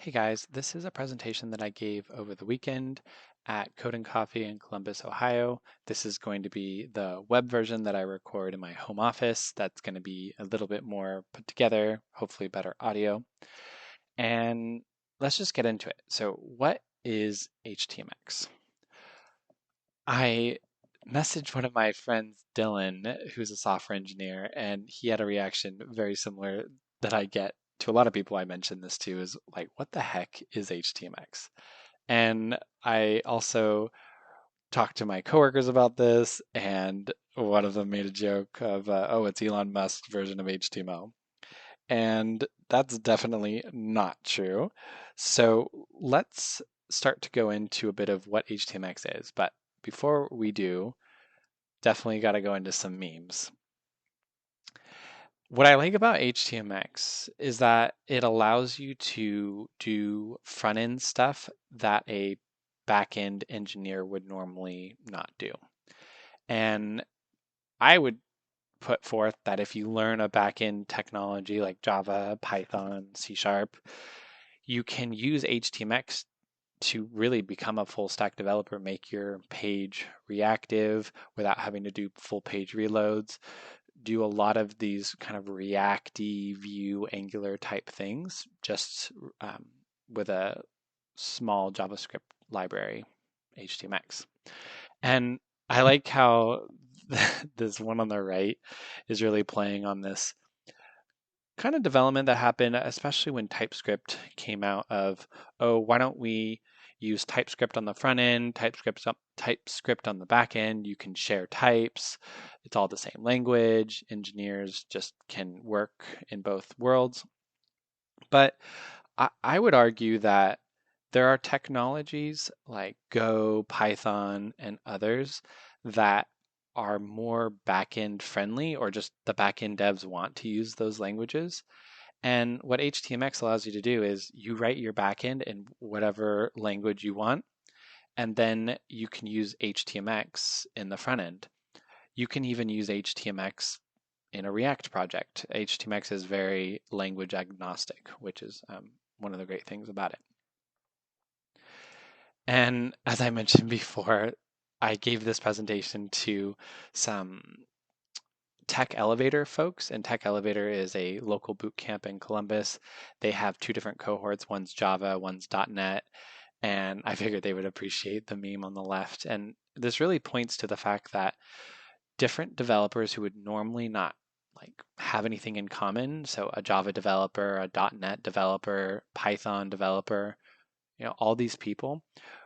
Hey guys, this is a presentation that I gave over the weekend at Code and Coffee in Columbus, Ohio. This is going to be the web version that I record in my home office. That's going to be a little bit more put together, hopefully better audio. And let's just get into it. So what is HTMX? I messaged one of my friends, Dylan, who's a software engineer, and he had a reaction very similar that I get to a lot of people I mention this to is like, what the heck is HTMX? And I also talked to my coworkers about this, and one of them made a joke of, oh, it's Elon Musk's version of HTML. And that's definitely not true. So let's start to go into a bit of what HTMX is. But before we do, definitely got to go into some memes. What I like about HTMX is that it allows you to do front end stuff that a back end engineer would normally not do. And I would put forth that if you learn a back end technology like Java, Python, C Sharp, you can use HTMX to really become a full stack developer, make your page reactive without having to do full page reloads, do a lot of these kind of Reacty, Vue, Angular type things just with a small JavaScript library, HTMX. And I like how this one on the right is really playing on this kind of development that happened, especially when TypeScript came out of, oh, why don't we use TypeScript on the front end, TypeScript on the back end, you can share types, it's all the same language, engineers just can work in both worlds. But I would argue that there are technologies like Go, Python, and others that are more backend friendly, or just the backend devs want to use those languages. And what HTMX allows you to do is you write your backend in whatever language you want, and then you can use HTMX in the front end. You can even use HTMX in a React project. HTMX is very language agnostic, which is one of the great things about it. And as I mentioned before, I gave this presentation to some Tech Elevator folks, and Tech Elevator is a local boot camp in Columbus. They have two different cohorts, one's Java, one's .NET, and I figured they would appreciate the meme on the left. And this really points to the fact that different developers who would normally not like have anything in common, so a Java developer, a .NET developer, Python developer, all these people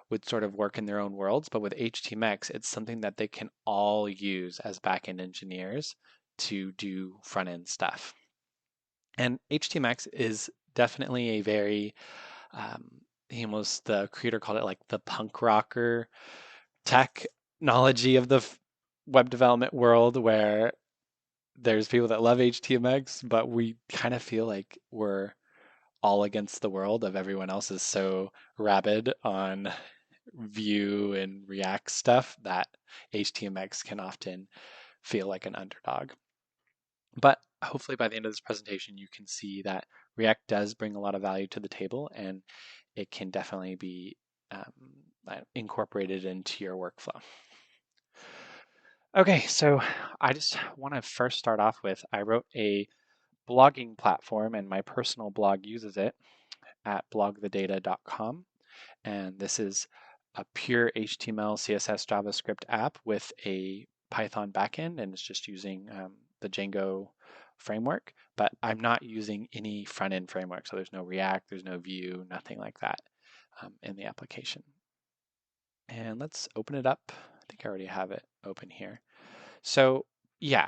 would sort of work in their own worlds, but with HTMX, it's something that they can all use as backend engineers to do front end stuff. And HTMX is definitely a very, the creator called it like the punk rocker technology of the web development world, where there's people that love HTMX, but we kind of feel like we're all against the world of everyone else is so rabid on Vue and React stuff that HTMX can often feel like an underdog. But hopefully by the end of this presentation, you can see that React does bring a lot of value to the table, and it can definitely be incorporated into your workflow. Okay, so I just want to first start off with, I wrote a blogging platform, and my personal blog uses it at blogthedata.com. And this is a pure HTML, CSS, JavaScript app with a Python backend, and it's just using the Django framework. But I'm not using any front end framework, so there's no React, there's no Vue, nothing like that in the application. And let's open it up. I think I already have it open here. So yeah,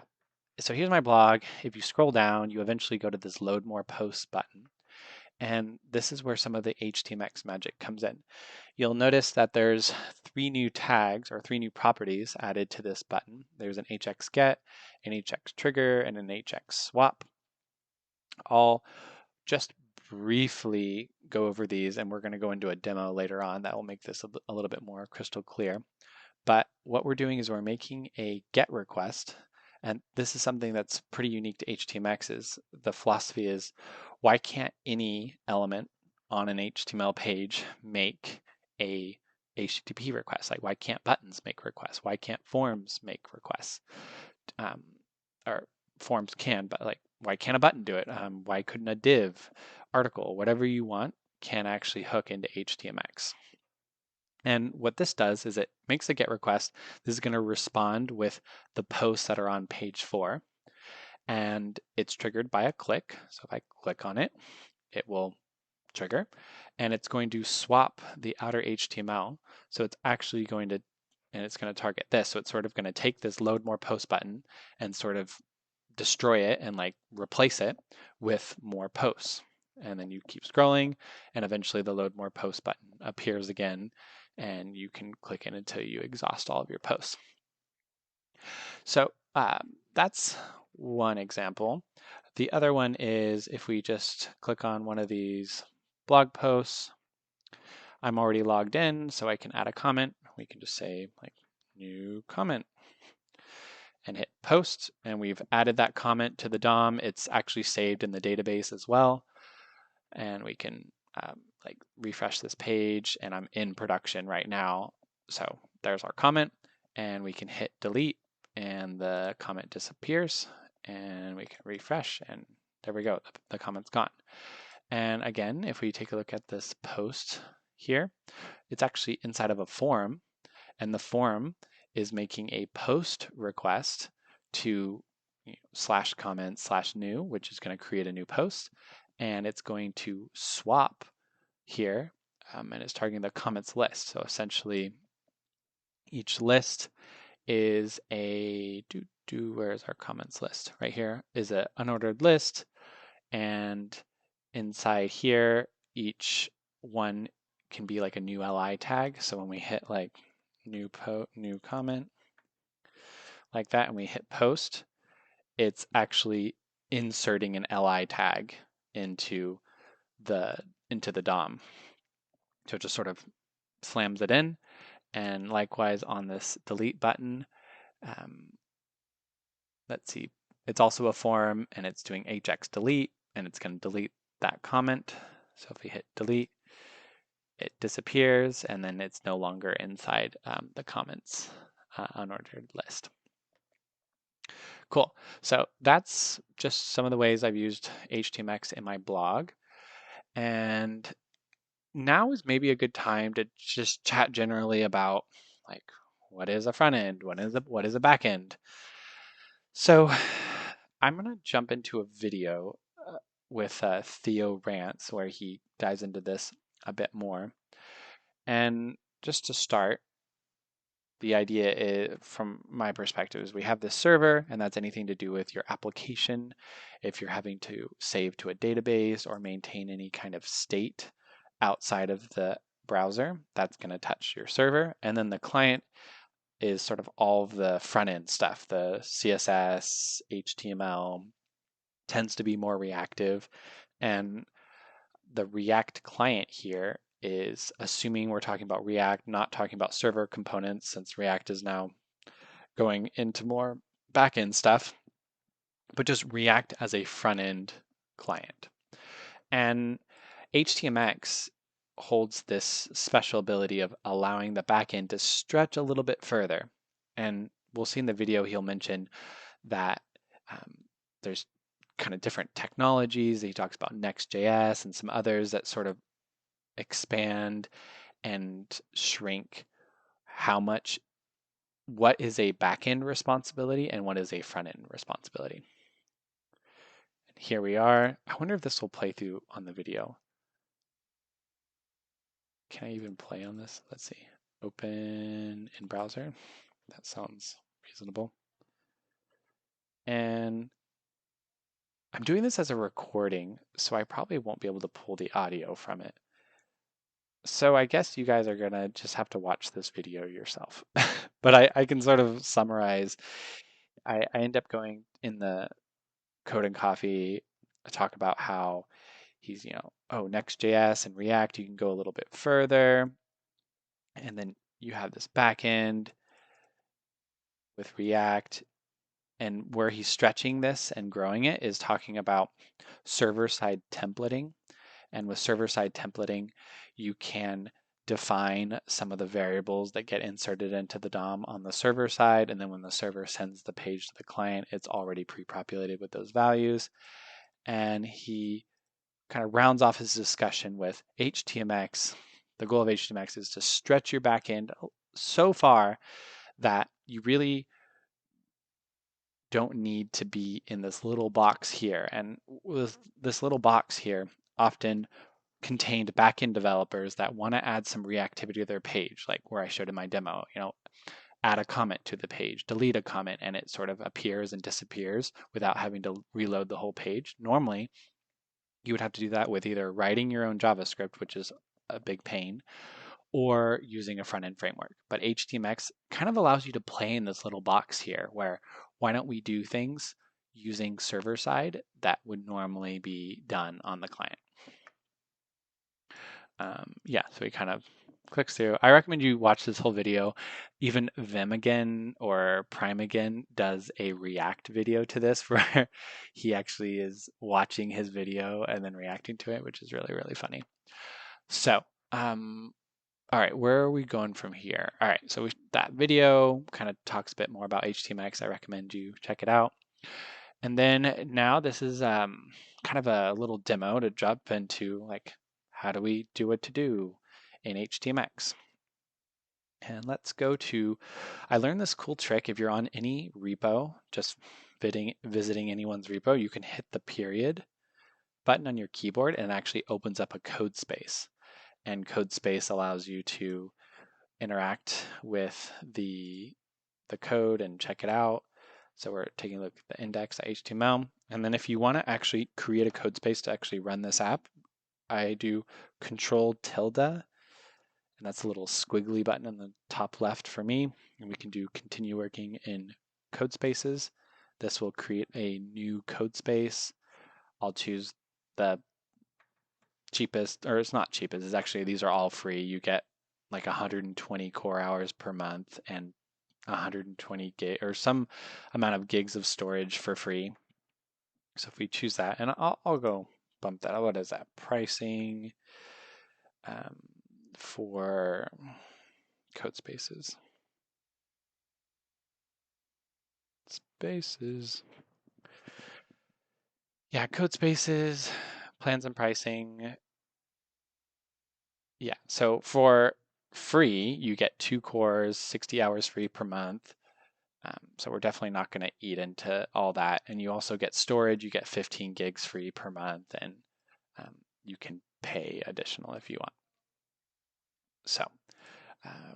so here's my blog. If you scroll down, you eventually go to this load more posts button. And this is where some of the HTMX magic comes in. You'll notice that there's three new tags or three new properties added to this button. There's an HX get, an HX trigger, and an HX swap. I'll just briefly go over these, and we're going to go into a demo later on that will make this a little bit more crystal clear. But what we're doing is we're making a GET request, and this is something that's pretty unique to HTMX. Is the philosophy is, why can't any element on an HTML page make a HTTP request? Like, why can't buttons make requests? Why can't forms make requests? Or forms can, but like, why can't a button do it? Why couldn't a div, article, whatever you want, can actually hook into HTMX? And what this does is it makes a GET request. This is going to respond with the posts that are on page 4. And it's triggered by a click. So if I click on it, it will trigger. And it's going to swap the outer HTML. So it's actually going to, and it's going to target this. So it's sort of going to take this load more post button and sort of destroy it and like replace it with more posts. And then you keep scrolling, and eventually the load more post button appears again, and you can click in until you exhaust all of your posts. So that's one example. The other one is if we just click on one of these blog posts, I'm already logged in, so I can add a comment. We can just say like new comment and hit post, and we've added that comment to the DOM. It's actually saved in the database as well, and we can like refresh this page, and I'm in production right now. So there's our comment, and we can hit delete, and the comment disappears, and we can refresh, and there we go, the comment's gone. And again, if we take a look at this post here, it's actually inside of a form, and the form is making a post request to /comment/new, which is going to create a new post, and it's going to swap here, and it's targeting the comments list. So essentially, each list is a where's our comments list? Right here is an unordered list, and inside here, each one can be like a new li tag. So when we hit like new comment like that, and we hit post, it's actually inserting an li tag into the DOM. So it just sort of slams it in. And likewise on this delete button, let's see, it's also a form, and it's doing hx delete, and it's going to delete that comment. So if we hit delete, it disappears, and then it's no longer inside the comments unordered list. Cool. So that's just some of the ways I've used HTMX in my blog. And now is maybe a good time to just chat generally about like, what is a front end? What is a back end? So I'm going to jump into a video with Theo Rants where he dives into this a bit more. And just to start, the idea is, from my perspective, is we have this server, and that's anything to do with your application. If you're having to save to a database or maintain any kind of state outside of the browser, that's going to touch your server. And then the client is sort of all of the front end stuff, the CSS, HTML, tends to be more reactive. And the React client here is assuming we're talking about React, not talking about server components, since React is now going into more backend stuff, but just React as a front end client. And HTMX holds this special ability of allowing the backend to stretch a little bit further. And we'll see in the video he'll mention that there's kind of different technologies. He talks about Next.js and some others that sort of expand and shrink what is a back-end responsibility and what is a front-end responsibility. And here we are. I wonder if this will play through on the video. Can I even play on this? Let's see. Open in browser. That sounds reasonable. And I'm doing this as a recording, so I probably won't be able to pull the audio from it. So I guess you guys are gonna just have to watch this video yourself. But I can sort of summarize. I end up going in the Code and Coffee, talk about how he's, Next.js and React, you can go a little bit further. And then you have this backend with React. And where he's stretching this and growing it is talking about server-side templating. And with server-side templating, you can define some of the variables that get inserted into the DOM on the server side, and then when the server sends the page to the client, it's already pre-populated with those values. And he kind of rounds off his discussion with HTMX. The goal of HTMX is to stretch your backend so far that you really don't need to be in this little box here. And with this little box here, often contained backend developers that want to add some reactivity to their page, like where I showed in my demo, add a comment to the page, delete a comment, and it sort of appears and disappears without having to reload the whole page. Normally, you would have to do that with either writing your own JavaScript, which is a big pain, or using a front-end framework. But HTMX kind of allows you to play in this little box here where why don't we do things using server-side that would normally be done on the client. Yeah, so he kind of clicks through. I recommend you watch this whole video. Even Vim again or Prime again does a react video to this where he actually is watching his video and then reacting to it, which is really, really funny. So, all right, where are we going from here? All right, so that video kind of talks a bit more about HTMX. I recommend you check it out. And then now this is kind of a little demo to jump into, like, how do we do what to do in HTMX? And let's go to, I learned this cool trick. If you're on any repo, just visiting anyone's repo, you can hit the period button on your keyboard and it actually opens up a code space. And code space allows you to interact with the code and check it out. So we're taking a look at the index.html. And then if you want to actually create a code space to actually run this app, I do Control tilde, and that's a little squiggly button in the top left for me. And we can do continue working in code spaces. This will create a new code space. I'll choose the cheapest, or it's not cheapest, it's actually, these are all free. You get like 120 core hours per month and 120 gig or some amount of gigs of storage for free. So if we choose that, and I'll go bump that. What is that? Pricing for code spaces. Spaces. Yeah, code spaces, plans and pricing. Yeah, so for free, you get 2 cores, 60 hours free per month. So we're definitely not going to eat into all that. And you also get storage. You get 15 gigs free per month, and you can pay additional if you want. So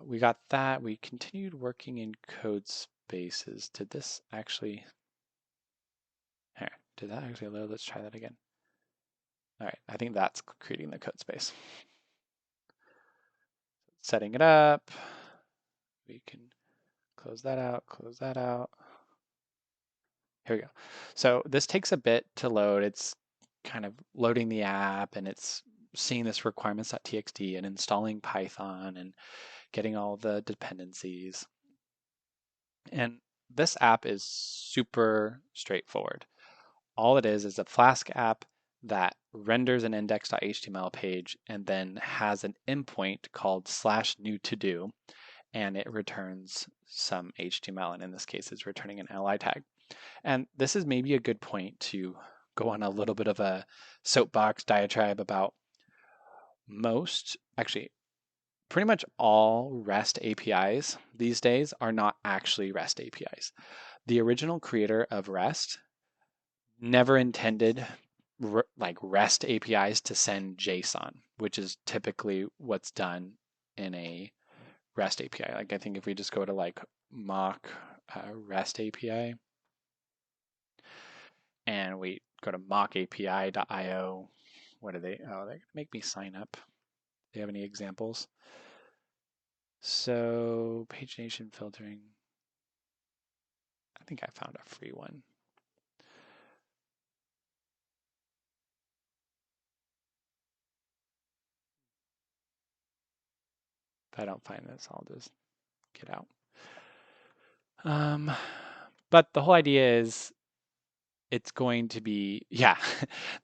we got that. We continued working in code spaces. Did this actually... Here, did that actually load? Let's try that again. All right, I think that's creating the code space. Setting it up. We can close that out, close that out. Here we go. So this takes a bit to load. It's kind of loading the app and it's seeing this requirements.txt and installing Python and getting all the dependencies. And this app is super straightforward. All it is a Flask app that renders an index.html page and then has an endpoint called /new to do, and it returns some HTML, and in this case it's returning an li tag. And this is maybe a good point to go on a little bit of a soapbox diatribe about actually pretty much all REST APIs these days are not actually REST APIs. The original creator of REST never intended like REST APIs to send JSON, which is typically what's done in a REST API. Like I think if we just go to like mock REST API and we go to mockapi.io, what are they? Oh, they make me sign up. Do they have any examples? So pagination filtering. I think I found a free one. If I don't find this, I'll just get out. But the whole idea is it's going to be, yeah,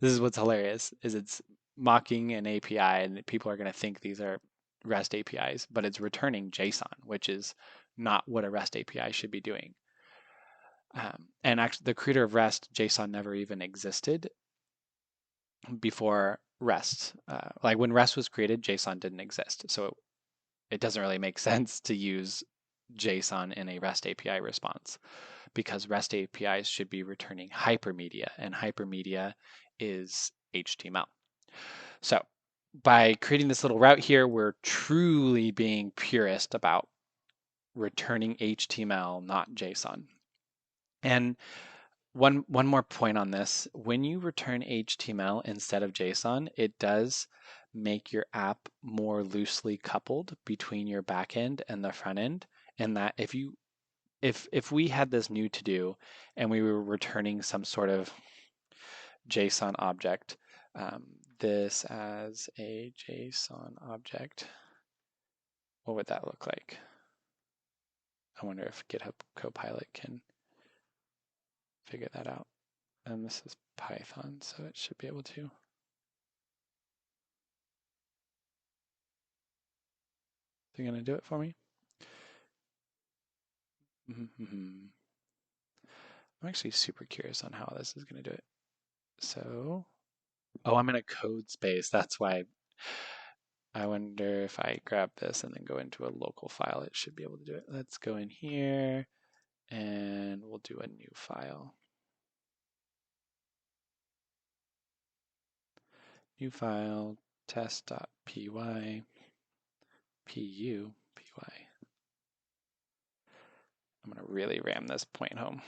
this is what's hilarious, is it's mocking an API, and people are going to think these are REST APIs, but it's returning JSON, which is not what a REST API should be doing. And actually, the creator of REST, JSON, never even existed before REST. Like when REST was created, JSON didn't exist. So it doesn't really make sense to use JSON in a REST API response, because REST APIs should be returning hypermedia, and hypermedia is HTML. So by creating this little route here, we're truly being purist about returning HTML, not JSON. And one more point on this: when you return HTML instead of JSON, it does make your app more loosely coupled between your backend and the front end. And that if we had this new to do and we were returning some sort of JSON object, this as a JSON object, what would that look like? I wonder if GitHub Copilot can figure that out. And this is Python, so it should be able to. Is it going to do it for me? I'm actually super curious on how this is going to do it. So, oh, I'm in a code space. That's why I wonder if I grab this and then go into a local file, it should be able to do it. Let's go in here and we'll do a new file. New file, test.py, pu, py. I'm going to really ram this point home.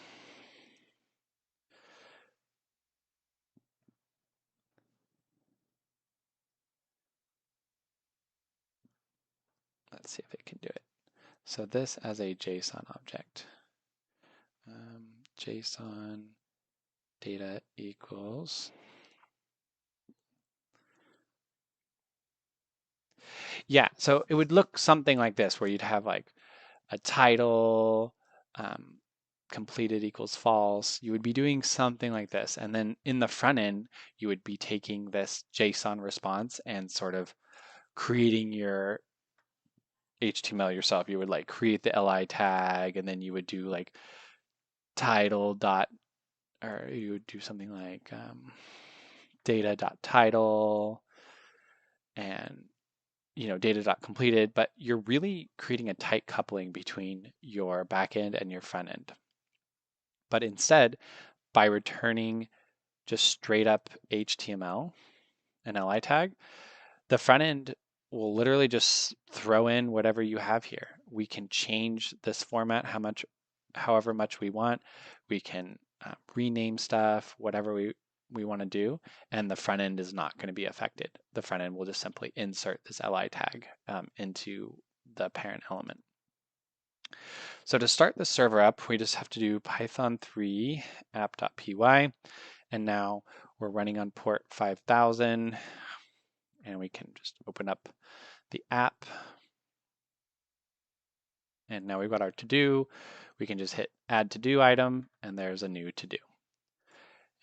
Let's see if it can do it. So this as a JSON object. JSON data equals. Yeah, so it would look something like this, where you'd have like a title, completed equals false. You would be doing something like this. And then in the front end, you would be taking this JSON response and sort of creating your HTML yourself. You would like create the li tag, and then you would do like title dot, or you would do something like data dot title and data dot completed, but you're really creating a tight coupling between your backend and your front end. But instead, by returning just straight up HTML and li tag, the front end will literally just throw in whatever you have here. We can change this format however much we want. We can rename stuff, whatever we want to do, and the front end is not going to be affected. The front end will just simply insert this li tag into the parent element. So to start the server up, we just have to do Python 3 app.py, and now we're running on port 5000, and we can just open up the app, and now we've got our to-do. We can just hit add to-do item, and there's a new to-do.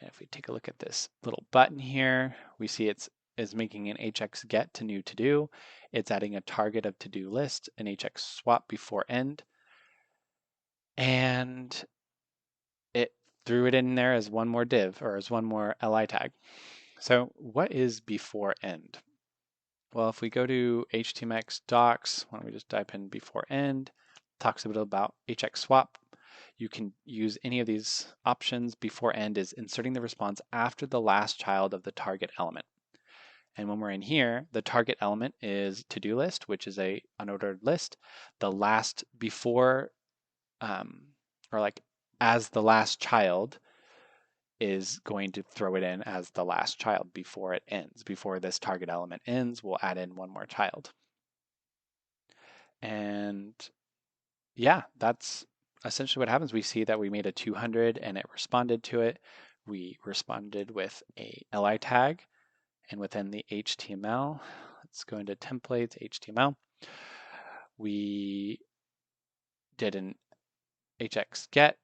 And if we take a look at this little button here, we see it's making an hx get to new to-do. It's adding a target of to-do list, an hx swap before end, and it threw it in there as one more div, or as one more li tag. So what is before end? Well, if we go to HTMX docs, why don't we just type in before end, talks a bit about hx swap. You can use any of these options. Before end is inserting the response after the last child of the target element. And when we're in here, the target element is to-do list, which is a unordered list. The last before, or like as the last child, is going to throw it in as the last child before it ends. Before this target element ends, we'll add in one more child. And yeah, that's essentially what happens. We see that we made a 200 and it responded to it. We responded with a li tag, and within the HTML, let's go into templates, HTML. We did an hx get,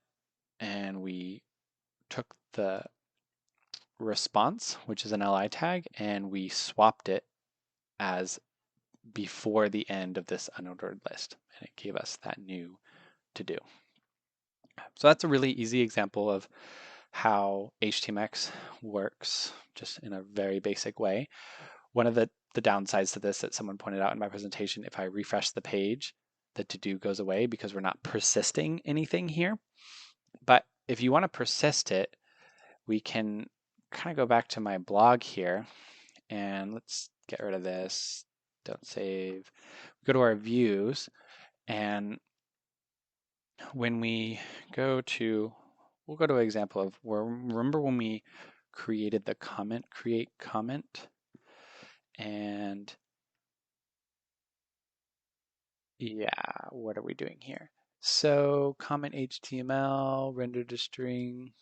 and we took the response, which is an li tag, and we swapped it as before the end of this unordered list, and it gave us that new to do. So that's a really easy example of how HTMX works, just in a very basic way. One of the downsides to this that someone pointed out in my presentation, if I refresh the page, the to-do goes away because we're not persisting anything here. But if you want to persist it, we can kind of go back to my blog here, and let's get rid of this. Don't save. Go to our views, and when we go to, we'll go to an example of where, remember when we created the comment, create comment, and yeah, what are we doing here? So comment HTML, render to string.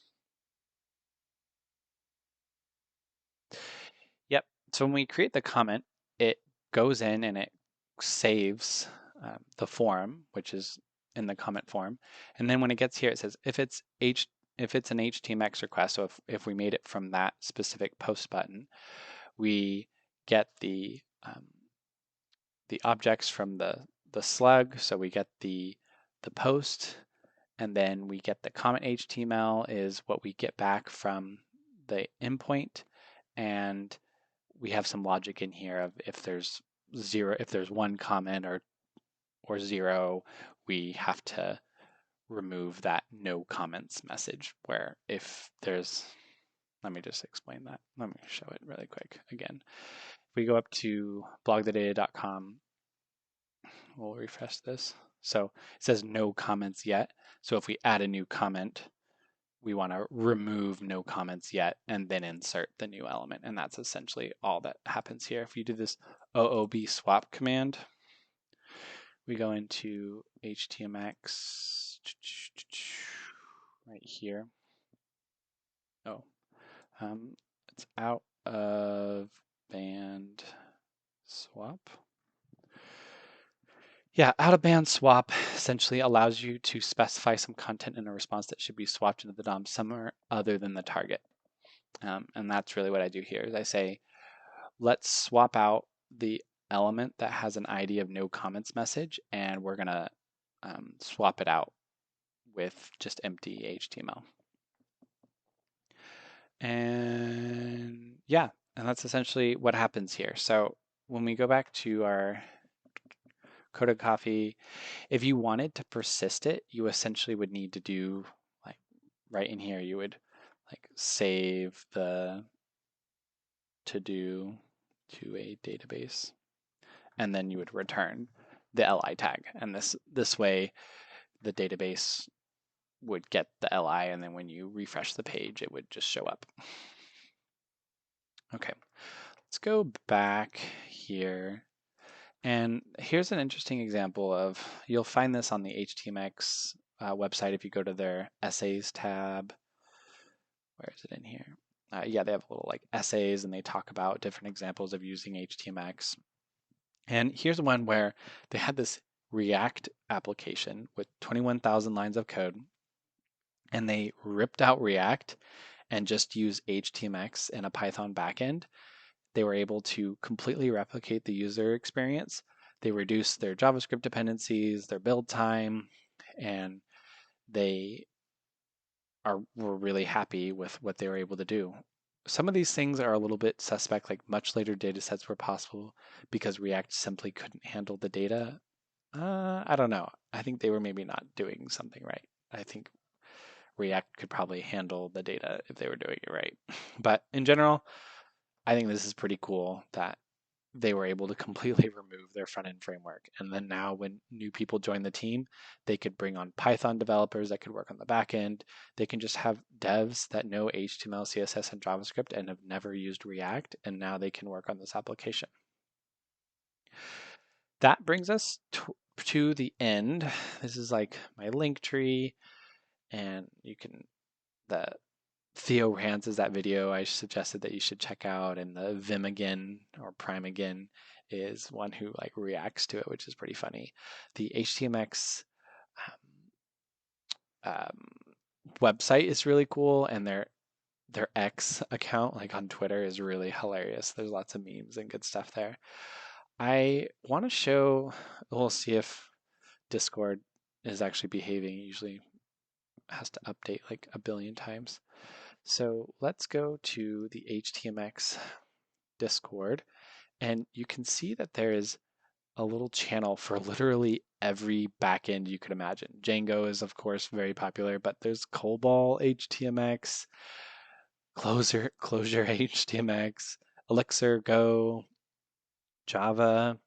Yep. So when we create the comment, it goes in and it saves the form, which is in the comment form. And then when it gets here, it says if it's an HTMX request, so if we made it from that specific post button, we get the objects from the slug. So we get the post, and then we get the comment HTML is what we get back from the endpoint, and we have some logic in here of if there's one comment or zero, we have to remove that no comments message, where if there's, let me just explain that. Let me show it really quick again. If we go up to blogthedata.com, we'll refresh this. So it says no comments yet. So if we add a new comment, we want to remove no comments yet and then insert the new element. And that's essentially all that happens here. If you do this OOB swap command, we go into HTMX right here. Oh, it's out of band swap. Yeah, out of band swap essentially allows you to specify some content in a response that should be swapped into the DOM somewhere other than the target. And that's really what I do here is I say, let's swap out the element that has an ID of no comments message, and we're gonna swap it out with just empty HTML. And yeah, and that's essentially what happens here. So when we go back to our Coda Coffee, if you wanted to persist it, you essentially would need to do, like right in here, you would like save the to do to a database, and then you would return the li tag. And this way, the database would get the li, and then when you refresh the page, it would just show up. Okay, let's go back here. And here's an interesting example of, you'll find this on the HTMX website if you go to their essays tab. Where is it in here? Yeah, they have a little like essays, and they talk about different examples of using HTMX. And here's one where they had this React application with 21,000 lines of code, and they ripped out React and just used HTMX and a Python backend. They were able to completely replicate the user experience. They reduced their JavaScript dependencies, their build time, and they were really happy with what they were able to do. Some of these things are a little bit suspect, like much later data sets were possible because React simply couldn't handle the data. I don't know. I think they were maybe not doing something right. I think React could probably handle the data if they were doing it right. But in general, I think this is pretty cool that they were able to completely remove their front end framework. And then now when new people join the team, they could bring on Python developers that could work on the back end. They can just have devs that know HTML, CSS, and JavaScript and have never used React, and now they can work on this application. That brings us to the end. This is like my link tree, and you can, the Theo Rans is that video I suggested that you should check out, and the Vim again or Prime again is one who like reacts to it, which is pretty funny. The HTMX um, website is really cool, and their X account, like on Twitter, is really hilarious. There's lots of memes and good stuff there. I want to show, we'll see if Discord is actually behaving. It usually has to update like a billion times. So let's go to the HTMX Discord, and you can see that there is a little channel for literally every backend you could imagine. Django is, of course, very popular, but there's COBOL HTMX, Closure HTMX, Elixir Go, Java,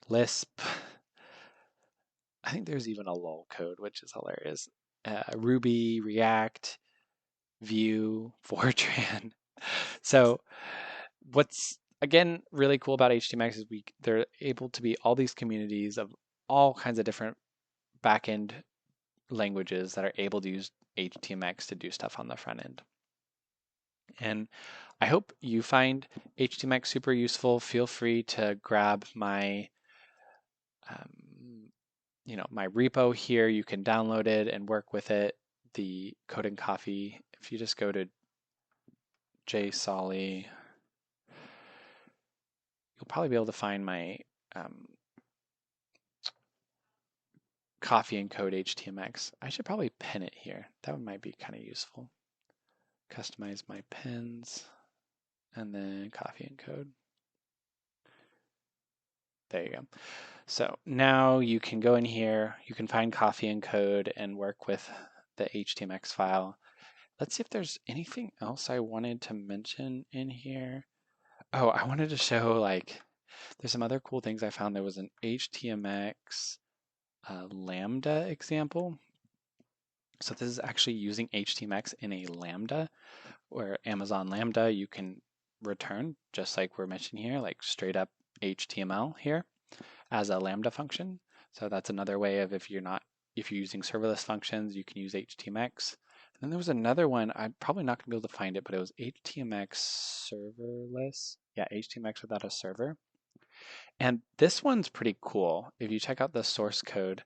Lisp. I think there's even a lol code, which is hilarious. Ruby, React, Vue, Fortran. So what's again really cool about HTMX is they're able to be all these communities of all kinds of different backend languages that are able to use HTMX to do stuff on the front end. And I hope you find HTMX super useful. Feel free to grab my my repo here. You can download it and work with it. The Code and Coffee. If you just go to JSolly, you'll probably be able to find my Coffee and Code HTMX. I should probably pin it here. That one might be kind of useful. Customize my pins and then Coffee and Code. There you go. So now you can go in here, you can find Coffee and Code and work with the HTMX file. Let's see if there's anything else I wanted to mention in here. Oh, I wanted to show there's some other cool things I found. There was an HTMX Lambda example. So this is actually using HTMX in a Lambda, where Amazon Lambda you can return, just like we're mentioning here, like straight up HTML here as a Lambda function. So that's another way of if you're using serverless functions, you can use HTMX. And then there was another one, I'm probably not gonna be able to find it, but it was HTMX serverless. Yeah, HTMX without a server. And this one's pretty cool. If you check out the source code,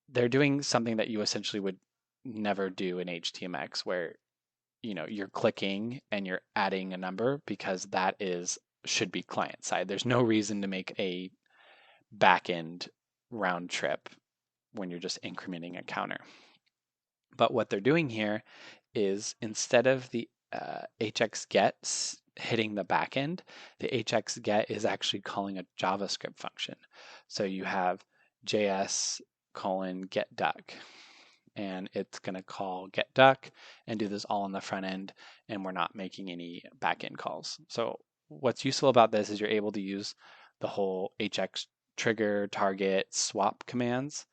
they're doing something that you essentially would never do in HTMX, where you're clicking and you're adding a number, because that should be client side. There's no reason to make a backend round trip when you're just incrementing a counter. But what they're doing here is, instead of the hx get hitting the backend, the hx get is actually calling a JavaScript function. So you have JS get duck, and it's going to call get duck and do this all on the front end, and we're not making any backend calls. So what's useful about this is you're able to use the whole hx trigger, target, swap commands,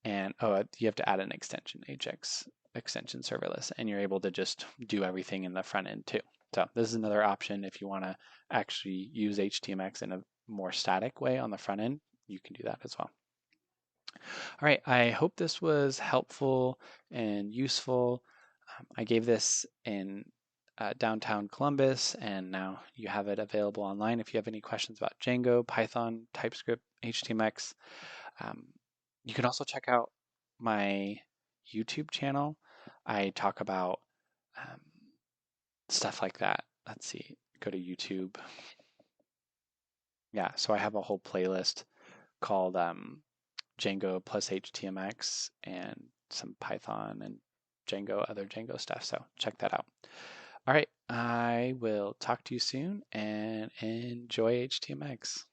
and you have to add an extension, hx extension serverless, and you're able to just do everything in the front end too. So this is another option if you want to actually use HTMX in a more static way on the front end. You can do that as well. All right, I hope this was helpful and useful. I gave this in downtown Columbus, and now you have it available online. If you have any questions about Django, Python, TypeScript, HTMX, you can also check out my YouTube channel. I talk about stuff like that. Let's see, go to YouTube. Yeah, so I have a whole playlist called Django plus HTMX and some Python and other Django stuff. So check that out. All right, I will talk to you soon, and enjoy HTMX.